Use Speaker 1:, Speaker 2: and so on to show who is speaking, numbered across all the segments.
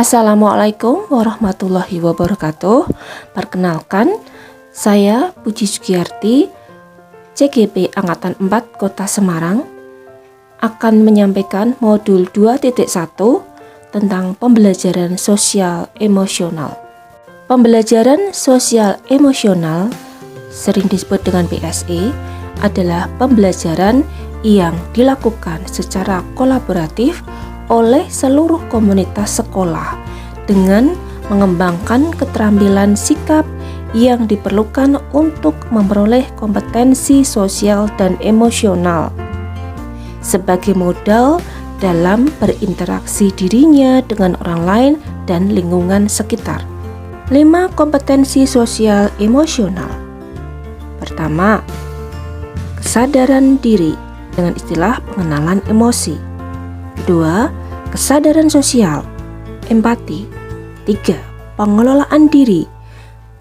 Speaker 1: Assalamualaikum warahmatullahi wabarakatuh. Perkenalkan, saya Puji Sugiyarti, CGP Angkatan 4 Kota Semarang, akan menyampaikan modul 2.1 tentang pembelajaran sosial emosional. Pembelajaran sosial emosional, sering disebut dengan PSE, adalah pembelajaran yang dilakukan secara kolaboratif oleh seluruh komunitas sekolah dengan mengembangkan keterampilan sikap yang diperlukan untuk memperoleh kompetensi sosial dan emosional sebagai modal dalam berinteraksi dirinya dengan orang lain dan lingkungan sekitar. 5 kompetensi sosial emosional. Pertama, kesadaran diri dengan istilah pengenalan emosi. Kedua, kesadaran sosial, empati. 3, pengelolaan diri,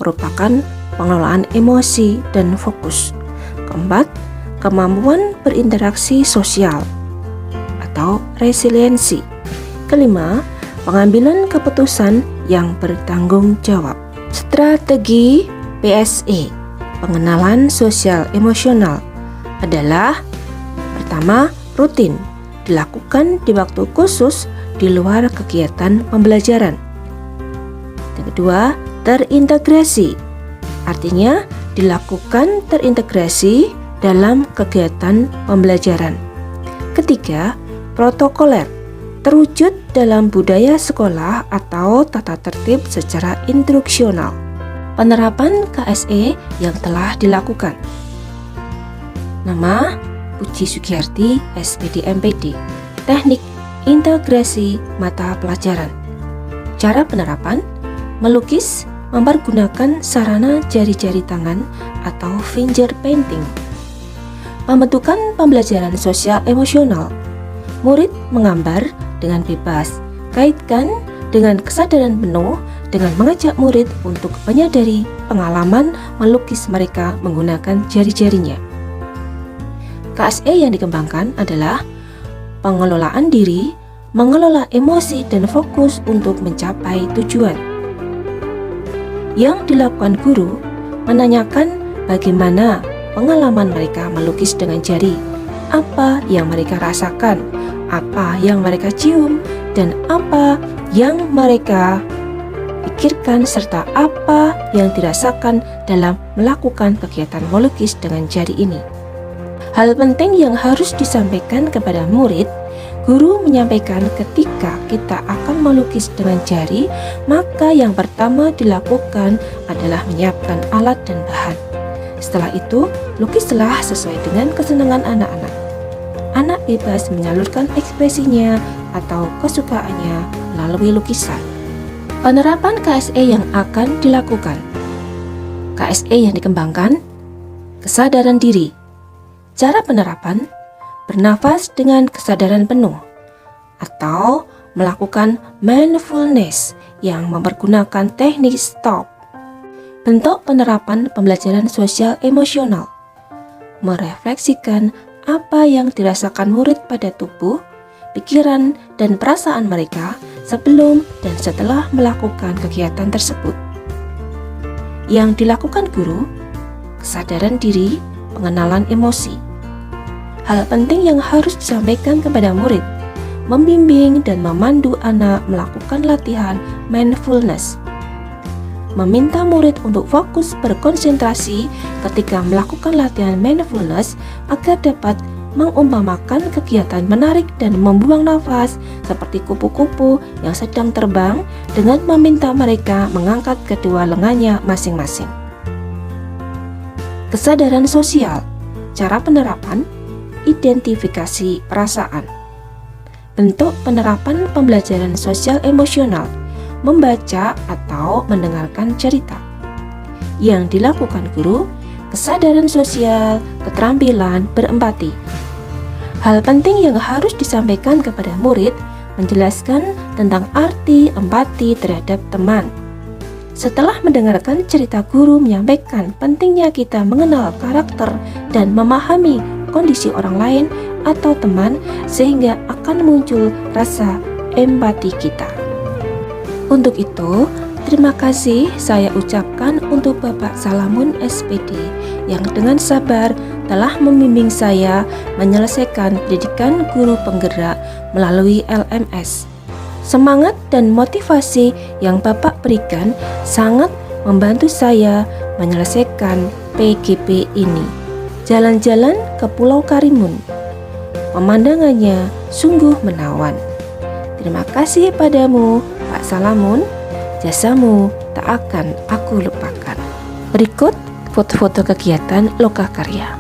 Speaker 1: merupakan pengelolaan emosi dan fokus. Keempat, kemampuan berinteraksi sosial atau resiliensi. Kelima, pengambilan keputusan yang bertanggung jawab. Strategi PSE, pengenalan sosial emosional, adalah pertama, rutin, dilakukan di waktu khusus di luar kegiatan pembelajaran. Yang kedua, terintegrasi, artinya dilakukan terintegrasi dalam kegiatan pembelajaran. Ketiga, protokoler, terwujud dalam budaya sekolah atau tata tertib secara instruksional. Penerapan KSE yang telah dilakukan. Nama: Puji Sugiyarti, SPD MPD. Teknik integrasi mata pelajaran. Cara penerapan: melukis mempergunakan sarana jari-jari tangan atau finger painting. Pembentukan pembelajaran sosial emosional. Murid menggambar dengan bebas. Kaitkan dengan kesadaran penuh dengan mengajak murid untuk menyadari pengalaman melukis mereka menggunakan jari-jarinya. KSE yang dikembangkan adalah pengelolaan diri, mengelola emosi dan fokus untuk mencapai tujuan. Yang dilakukan guru menanyakan bagaimana pengalaman mereka melukis dengan jari, apa yang mereka rasakan, apa yang mereka cium, dan apa yang mereka pikirkan serta apa yang dirasakan dalam melakukan kegiatan melukis dengan jari ini. Hal penting yang harus disampaikan kepada murid, guru menyampaikan ketika kita akan melukis dengan jari, maka yang pertama dilakukan adalah menyiapkan alat dan bahan. Setelah itu, lukislah sesuai dengan kesenangan anak-anak. Anak bebas menyalurkan ekspresinya atau kesukaannya melalui lukisan. Penerapan KSE yang akan dilakukan. KSE yang dikembangkan, kesadaran diri. Cara penerapan: bernafas dengan kesadaran penuh atau melakukan mindfulness yang mempergunakan teknik stop. Bentuk penerapan pembelajaran sosial emosional: merefleksikan apa yang dirasakan murid pada tubuh, pikiran, dan perasaan mereka sebelum dan setelah melakukan kegiatan tersebut. Yang dilakukan guru: kesadaran diri, pengenalan emosi. Hal penting yang harus disampaikan kepada murid: membimbing dan memandu anak melakukan latihan mindfulness. Meminta murid untuk fokus berkonsentrasi ketika melakukan latihan mindfulness agar dapat mengumpamakan kegiatan menarik dan membuang nafas seperti kupu-kupu yang sedang terbang dengan meminta mereka mengangkat kedua lengannya masing-masing. Kesadaran sosial. Cara penerapan: identifikasi perasaan. Bentuk penerapan pembelajaran sosial emosional: membaca atau mendengarkan cerita. Yang dilakukan guru: kesadaran sosial, keterampilan berempati. Hal penting yang harus disampaikan kepada murid: menjelaskan tentang arti empati terhadap teman. Setelah mendengarkan cerita, guru menyampaikan pentingnya kita mengenal karakter dan memahami kondisi orang lain atau teman sehingga akan muncul rasa empati kita. Untuk itu, terima kasih saya ucapkan untuk Bapak Salamun SPD yang dengan sabar telah membimbing saya menyelesaikan pendidikan guru penggerak melalui LMS. Semangat dan motivasi yang Bapak berikan sangat membantu saya menyelesaikan PGP ini. Jalan-jalan ke Pulau Karimun, pemandangannya sungguh menawan. Terima kasih padamu, Pak Salamun. Jasamu tak akan aku lupakan. Berikut foto-foto kegiatan Lokakarya.